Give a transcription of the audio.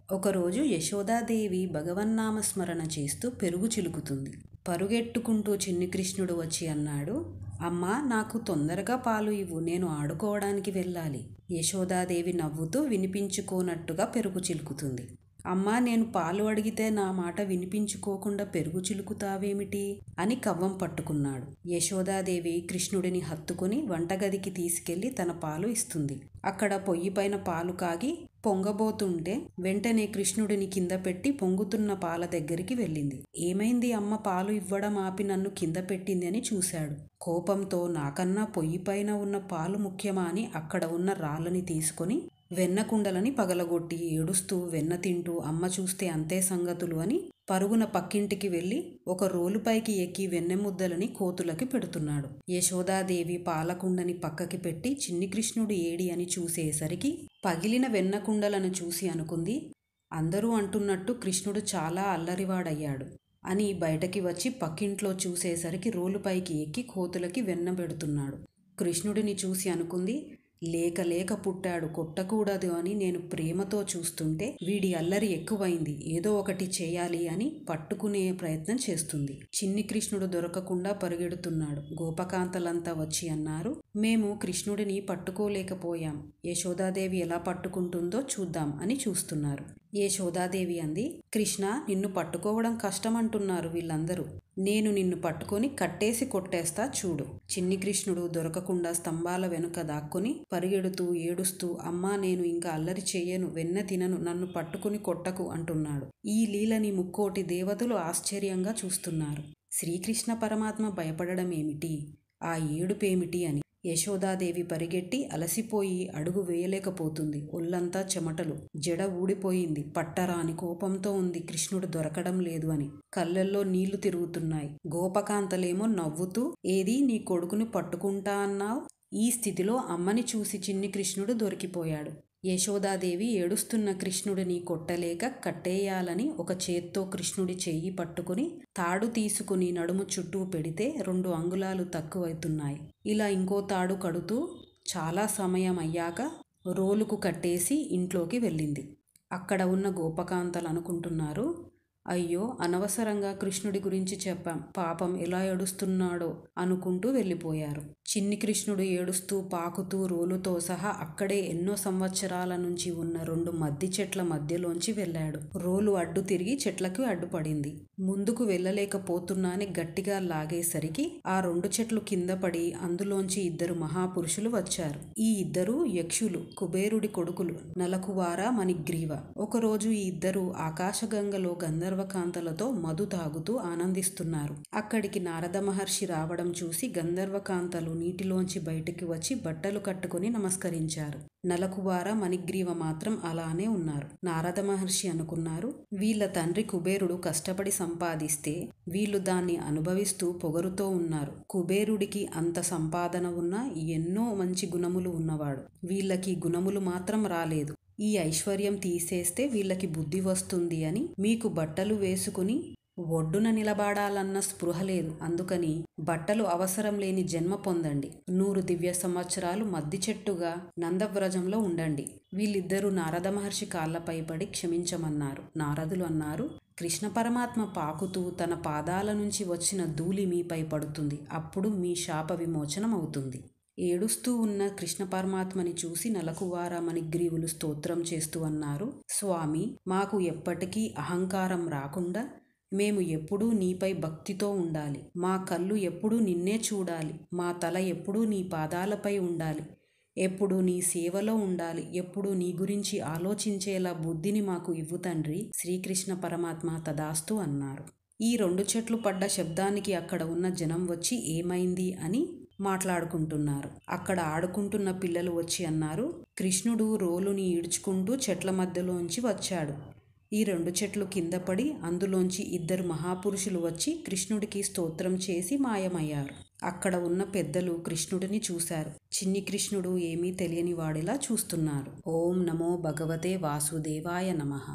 ఒకరోజు యశోదాదేవి భగవన్నామస్మరణ చేస్తూ పెరుగు చిలుకుతుంది. పరుగెట్టుకుంటూ చిన్ని కృష్ణుడు వచ్చి అన్నాడు, అమ్మా, నాకు తొందరగా పాలు ఇవ్వు, నేను ఆడుకోవడానికి వెళ్ళాలి. యశోదాదేవి నవ్వుతూ వినిపించుకోనట్టుగా పెరుగు చిలుకుతుంది. అమ్మా, నేను పాలు అడిగితే నా మాట వినిపించుకోకుండా పెరుగు చిలుకుతావేమిటి అని కవ్వం పట్టుకున్నాడు. యశోదాదేవి కృష్ణుడిని హత్తుకుని వంటగదికి తీసుకెళ్లి తన పాలు ఇస్తుంది. అక్కడ పొయ్యి పైన పాలు కాగి పొంగబోతుంటే వెంటనే కృష్ణుడిని కింద పెట్టి పొంగుతున్న పాల దగ్గరికి వెళ్ళింది. ఏమైంది అమ్మ, పాలు ఇవ్వడం ఆపి నన్ను కింద పెట్టింది అని చూశాడు. కోపంతో నాకన్నా పొయ్యి పైన ఉన్న పాలు ముఖ్యమా అని అక్కడ ఉన్న రాళ్ళని తీసుకొని వెన్న కుండలని పగలగొట్టి ఏడుస్తూ వెన్న తింటూ అమ్మ చూస్తే అంతే సంగతులు అని పరుగున పక్కింటికి వెళ్ళి ఒక రోలుపైకి ఎక్కి వెన్నె ముద్దలని కోతులకి పెడుతున్నాడు. యశోదాదేవి పాలకుండని పక్కకి పెట్టి చిన్ని కృష్ణుడు ఏడి అని చూసేసరికి పగిలిన వెన్న కుండలను చూసి అనుకుంది, అందరూ అంటున్నట్టు కృష్ణుడు చాలా అల్లరివాడయ్యాడు అని బయటకి వచ్చి పక్కింట్లో చూసేసరికి రోలుపైకి ఎక్కి కోతులకి వెన్న పెడుతున్నాడు. కృష్ణుడిని చూసి అనుకుంది, లేక లేక పుట్టాడు, కొట్టకూడదు అని నేను ప్రేమతో చూస్తుంటే వీడి అల్లరి ఎక్కువైంది, ఏదో ఒకటి చేయాలి అని పట్టుకునే ప్రయత్నం చేస్తుంది. చిన్ని కృష్ణుడు దొరకకుండా పరిగెడుతున్నాడు. గోపకాంతలంతా వచ్చి అన్నారు, మేము కృష్ణుడిని పట్టుకోలేకపోయాం, యశోదాదేవి ఎలా పట్టుకుంటుందో చూద్దాం అని చూస్తున్నారు. యశోదాదేవి అంది, కృష్ణ, నిన్ను పట్టుకోవడం కష్టమంటున్నారు వీళ్ళందరూ, నేను నిన్ను పట్టుకొని కట్టేసి కొట్టేస్తా చూడు. చిన్ని కృష్ణుడు దొరకకుండా స్తంభాల వెనుక దాక్కుని పరిగెడుతూ ఏడుస్తూ, అమ్మా, నేను ఇంకా అల్లరి చెయ్యను, వెన్న తినను, నన్ను పట్టుకుని కొట్టకు అంటున్నాడు. ఈ లీలని ముక్కోటి దేవతలు ఆశ్చర్యంగా చూస్తున్నారు. శ్రీకృష్ణ పరమాత్మ భయపడడం ఏమిటి, ఆ ఏడుపేమిటి అని. యశోదాదేవి పరిగెట్టి అలసిపోయి అడుగు వేయలేకపోతుంది. ఒళ్ళంతా చెమటలు, జడ ఊడిపోయింది. పట్టరాని కోపంతో ఉంది కృష్ణుడు దొరకడం లేదు అని. కళ్ళల్లో నీళ్లు తిరుగుతున్నాయి. గోపకాంతలేమో నవ్వుతూ, ఏది నీ కొడుకుని పట్టుకుంటా అన్నావు. ఈ స్థితిలో అమ్మని చూసి చిన్ని కృష్ణుడు దొరికిపోయాడు. యశోదాదేవి ఏడుస్తున్న కృష్ణుడిని కొట్టలేక కట్టేయాలని ఒక చేత్తో కృష్ణుడి చెయ్యి పట్టుకుని తాడు తీసుకుని నడుము చుట్టూ పెడితే 2 అంగుళాలు తక్కువవుతున్నాయి. ఇలా ఇంకో తాడు కడుతూ చాలా సమయం అయ్యాక రోలుకు కట్టేసి ఇంట్లోకి వెళ్ళింది. అక్కడ ఉన్న గోపకాంతలు అనుకుంటున్నారు, అయ్యో, అనవసరంగా కృష్ణుడి గురించి చెప్పాం, పాపం ఎలా ఏడుస్తున్నాడో అనుకుంటూ వెళ్ళిపోయారు. చిన్ని కృష్ణుడు ఏడుస్తూ పాకుతూ రోలుతో సహా అక్కడే ఎన్నో సంవత్సరాల నుంచి ఉన్న 2 మద్ది చెట్ల మధ్యలోంచి వెళ్ళాడు. రోలు అడ్డు తిరిగి చెట్లకు అడ్డుపడింది. ముందుకు వెళ్ళలేకపోతున్నాని గట్టిగా లాగేసరికి ఆ 2 చెట్లు కింద పడి అందులోంచి 2 మహాపురుషులు వచ్చారు. ఈ 2 యక్షులు, కుబేరుడి కొడుకులు, నలకువార, మణిగ్రీవ. ఒకరోజు ఈ 2 ఆకాశగంగలో గంధర్వకాంతలతో మధు తాగుతూ ఆనందిస్తున్నారు. అక్కడికి నారద మహర్షి రావడం చూసి గంధర్వకాంతలు నీటిలోంచి బయటికి వచ్చి బట్టలు కట్టుకుని నమస్కరించారు. నలకువార, మణిగ్రీవ మాత్రం అలానే ఉన్నారు. నారద మహర్షి అనుకున్నారు, వీళ్ళ తండ్రి కుబేరుడు కష్టపడి సంపాదిస్తే వీళ్ళు దాన్ని అనుభవిస్తూ పొగరుతో ఉన్నారు. కుబేరుడికి అంత సంపాదన ఉన్నా ఎన్నో మంచి గుణములు ఉన్నవాడు, వీళ్ళకి గుణములు మాత్రం రాలేదు. ఈ ఐశ్వర్యం తీసేస్తే వీళ్ళకి బుద్ధి వస్తుంది అని మీకు బట్టలు వేసుకుని ఒడ్డున నిలబడాలన్న స్పృహ లేదు. అందుకని బట్టలు అవసరం లేని జన్మ పొందండి. 100 దివ్య సంవత్సరాలు మద్ది చెట్టుగా నందవ్రజంలో ఉండండి. వీళ్ళిద్దరూ నారద మహర్షి కాళ్లపై పడి క్షమించమన్నారు. నారదులు అన్నారు, కృష్ణ పరమాత్మ పాకుతూ తన పాదాల నుంచి వచ్చిన ధూళి మీపై పడుతుంది, అప్పుడు మీ శాప విమోచనం అవుతుంది. ఏడుస్తూ ఉన్న కృష్ణ పరమాత్మని చూసి నలకువార, మణిగ్రీవులు స్తోత్రం చేస్తూ అన్నారు, స్వామి, మాకు ఎప్పటికీ అహంకారం రాకుండా మేము ఎప్పుడూ నీపై భక్తితో ఉండాలి. మా కళ్ళు ఎప్పుడూ నిన్నే చూడాలి. మా తల ఎప్పుడూ నీ పాదాలపై ఉండాలి. ఎప్పుడూ నీ సేవలో ఉండాలి. ఎప్పుడూ నీ గురించి ఆలోచించేలా బుద్ధిని మాకు ఇవ్వు తండ్రి. శ్రీకృష్ణ పరమాత్మ తదాస్తు అన్నారు. ఈ 2 చెట్లు పడ్డ శబ్దానికి అక్కడ ఉన్న జనం వచ్చి ఏమైంది అని మాట్లాడుకుంటున్నారు. అక్కడ ఆడుకుంటున్న పిల్లలు వచ్చి అన్నారు, కృష్ణుడు రోలుని ఈడ్చుకుంటూ చెట్ల మధ్యలోంచి వచ్చాడు. ఈ 2 చెట్లు కింద పడి అందులోంచి 2 మహాపురుషులు వచ్చి కృష్ణుడికి స్తోత్రం చేసి మాయమయ్యారు. అక్కడ ఉన్న పెద్దలు కృష్ణుడిని చూశారు. చిన్ని కృష్ణుడు ఏమీ తెలియని వాడిలా చూస్తున్నారు. ఓం నమో భగవతే వాసుదేవాయ నమః.